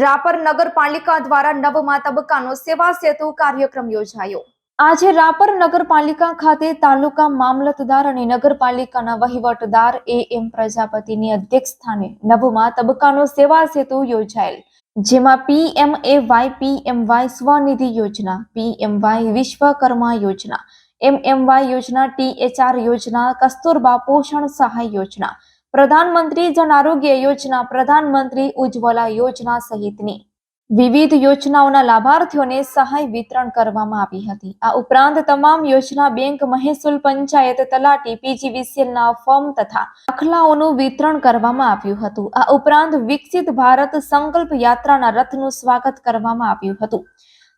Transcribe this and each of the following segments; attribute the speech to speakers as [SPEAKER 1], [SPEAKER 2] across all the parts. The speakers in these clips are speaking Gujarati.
[SPEAKER 1] રાપર નગરપાલિકા દ્વારા નવમા તબક્કાનો સેવા સેતુ કાર્યક્રમ યોજાયો। આજે રાપર નગરપાલિકા ખાતે તાલુકા મામલતદાર અને નગરપાલિકાના વહીવટદાર એમ પ્રજાપતિની અધ્યક્ષસ્થાને નવમા તબક્કાનો સેવા સેતુ યોજાયેલ, જેમાં પીએમવાય સ્વનિધિ યોજના, પીએમવાય વિશ્વકર્મા યોજના, એમએમવાય યોજના, ટીએચઆર યોજના, કસ્તુરબા પોષણ સહાય યોજના, પ્રધાનમંત્રી જન આરોગ્ય યોજના, પ્રધાનમંત્રી ઉજ્જવલા યોજના સહિતની વિવિધ યોજનાઓના લાભાર્થીઓને સહાય વિતરણ કરવામાં આવી હતી। આ ઉપરાંત તમામ યોજના બેંક, મહેસૂલ, પંચાયત, તલાટી, પીજીવીસીએલના ફોર્મ તથા દાખલાઓનું વિતરણ કરવામાં આવ્યું હતું। આ ઉપરાંત વિકસિત ભારત સંકલ્પ યાત્રાના રથનું સ્વાગત કરવામાં આવ્યું હતું,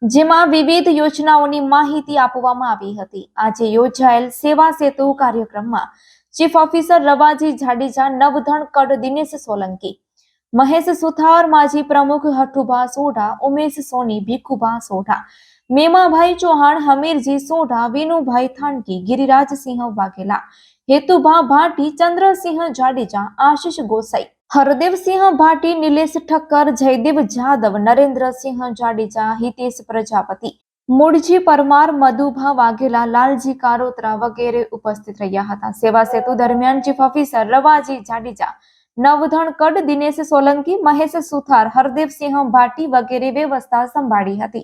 [SPEAKER 1] જેમાં વિવિધ યોજનાઓની માહિતી આપવામાં આવી હતી। આજે યોજાયેલ સેવા સેતુ કાર્યક્રમમાં ચીફ ઓફિસર રવાજી જાડેજા, નવધણ કડ દિનેશ સોલંકી, મહેશ સુથાર, માજી પ્રમુખ હઠુભા સોઢા, ઉમેશ સોની, ભીખુભા સોઢા, મેમાભાઈ ચૌહાણ, હમીરજી સોઢા, વિનુભાઈ થાનકી, ગિરિરાજસિંહ વાઘેલા, હેતુભા ભાટી, ચંદ્રસિંહ જાડેજા, આશિષ ગોસાઈ, હરદેવસિંહ ભાટી, નિલેશ ઠક્કર, જયદેવ જાદવ, નરેન્દ્રસિંહ જાડેજા, હિતેશ પ્રજાપતિ, મૂળજી પરમાર, મધુભા વાઘેલા, લાલજી કારોત્રા વગેરે ઉપસ્થિત રહ્યા હતા। સેવા સેતુ દરમિયાન ચીફ ઓફિસર રવાજી જાડેજા, નવધણ કડ દિનેશ સોલંકી, મહેશ સુથાર, હરદેવસિંહ ભાટી વગેરે વ્યવસ્થા સંભાળી હતી।